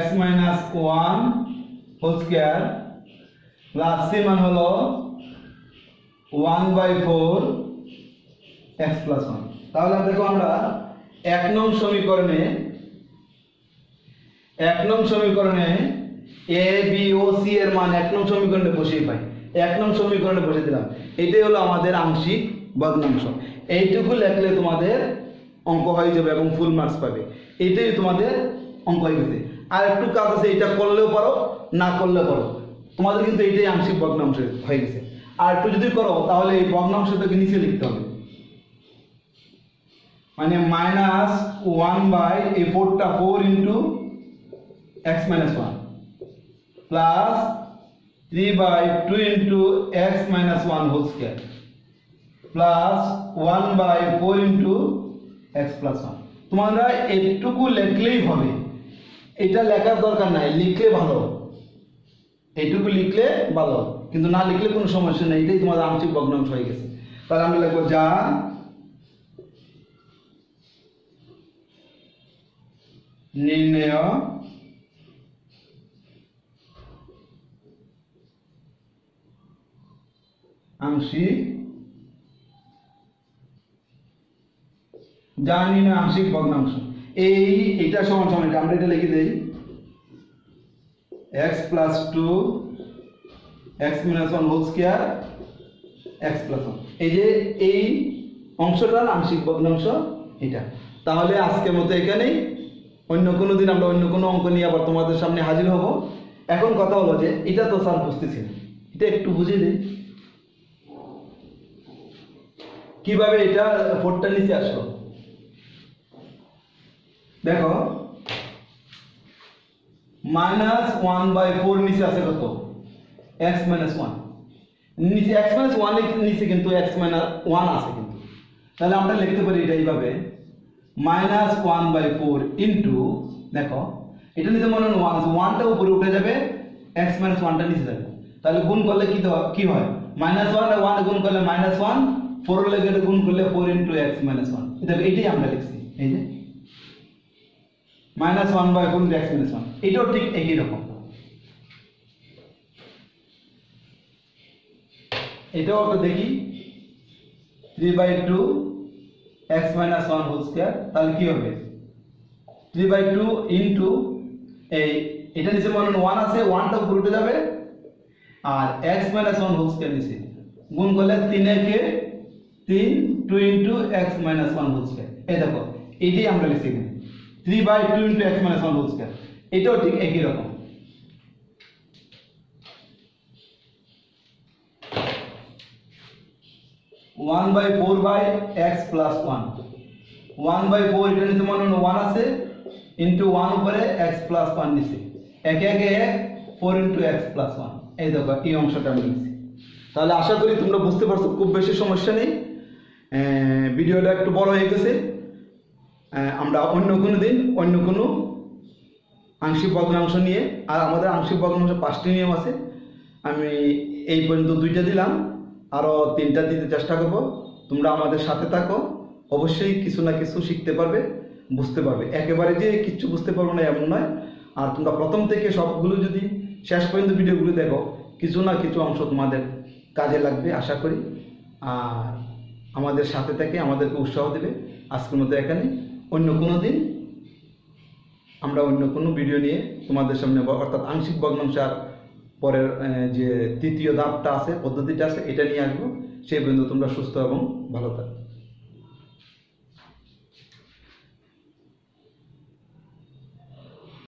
x - 1 whole square plus c মান হলো 1/4 x + 1। তাহলে দেখো আমরা 1 নং সমীকরণে a b ও c এর মান 1 নং সমীকরণে বসিয়ে পাই। 1 নং সমীকরণে বসিয়ে দিলাম, এটাই হলো আমাদের আংশিক ভগ্নাংশ। এইটুকু লিখলে তোমাদের অঙ্ক হয়ে যাবে এবং ফুল মার্কস পাবে। এটাই তোমাদের অঙ্ক হয়ে গেছে। আর একটু কাজ আছে, এটা করলেও পারো না করলেও পারো, তোমাদের কিন্তু এটাই আংশিক ভগ্নাংশ হয়ে গেছে। আর একটু যদি করো তাহলে এই ভগ্নাংশটাকে নিচে লিখতে হবে, মানে -1 এই 4টা 4 into x - 1 plus 3/2 into x - 1 whole square plus 1/4 into x + 1। তোমরা এটুকু লিখলেই হবে, এটা লেখার দরকার নাই, লিখলে ভালো। এইটুকু লিখলে ভালো, কিন্তু না লিখলে কোনো সমস্যা নেই, এটাই তোমাদের আংশিক ভগ্নাংশ হয়ে গেছে। তাহলে আমরা লিখবো যা নির্ণেয় আংশিক ভগ্নাংশ। এইটা সমান সমান, এটা আমরা এটা লিখে দেই x + 2 x - 1 whole square x + 1। এই যে এই অংশটার আংশিক ভগ্নাংশ এটা। তাহলে আজকের মতো এখানেই, অন্য কোনো দিন আমরা অন্য কোনো অঙ্ক নিয়ে আবার তোমাদের সামনে হাজির হব। এখন কথা হলো যে এটা তো স্যার বুঝতেছি না, এটা একটু বুঝিয়ে দিই কিভাবে এটা 4টা নিচে আসলো। দেখো -1/4 নিচে আছে কত, x - 1 নিচে, x - 1 এর নিচে কিন্তু x - 1 আছে কিন্তু। তাহলে আমরা লিখতে পারি এটা এইভাবে -1/4 ইনটু, দেখো এটা নিচে মনে হয় 1টা উপরে উঠে যাবে, x - 1টা নিচে যাবে। তাহলে গুণ করলে কি হয়, -1 আর 1 গুণ করলে -1, 4 এর লেগে গুণ করলে 4 ইনটু x - 1। দেখো এটাই আমরা লিখছি, এই যে -1/4 ইনটু x - 1। এটাও ঠিক একই রকম, এটাও আমরা দেখি 3/2 x - 1 হোল স্কয়ার। তাহলে কি হবে 3/2 ইনটু এটা নিচে মনে 1 আছে, 1টা উপরে উঠে যাবে, আর x - 1 হোল স্কয়ার নিচে গুণ করলে 3 একে 3, 2 ইনটু x - 1 হোল স্কয়ার। এই দেখো এটাই আমরা লিখছি এখানে 3/2 ইনটু x - 1 হোল স্কয়ার। এটাও ঠিক একই রকম। One by four by x plus 1, 1/4 এটা নিচে মনে 1 আছে, ইনটু 1 উপরে x প্লাস 1 নিচে, একে একে 4 ইনটু x প্লাস 1। এই দেখো এই অংশটা আমি লিখছি। তাহলে আশা করি তোমরা বুঝতে পারছো, খুব বেশি সমস্যা নেই। ভিডিওটা একটু বড় হয়ে গেছে, আমরা অন্য কোনো দিন অন্য কোনো আংশিক ভগ্নাংশ নিয়ে, আর আমাদের আংশিক ভগ্নাংশ 5টি নিয়ম আছে, আমি এই পর্যন্ত 2টা দিলাম, আরও 3টা দিতে চেষ্টা করব। তোমরা আমাদের সাথে থাকো, অবশ্যই কিছু না কিছু শিখতে পারবে, বুঝতে পারবে। একেবারে যে কিছু বুঝতে পারবো না এমন নয়। আর তোমরা প্রথম থেকে সবগুলো যদি শেষ পর্যন্ত ভিডিওগুলো দেখো, কিছু না কিছু অংশ তোমাদের কাজে লাগবে আশা করি। আর আমাদের সাথে থেকে আমাদেরকে উৎসাহ দেবে। আজকের মতো এখানে, অন্য কোনো দিন আমরা অন্য কোনো ভিডিও নিয়ে তোমাদের সামনে, অর্থাৎ আংশিক ভগ্নাংশের পরের যে তৃতীয় ধাপটা আছে, পদ্ধতিটা আছে, এটা নিয়ে আসবো। সেই পর্যন্ত তোমরা সুস্থ এবং ভালো থাকো।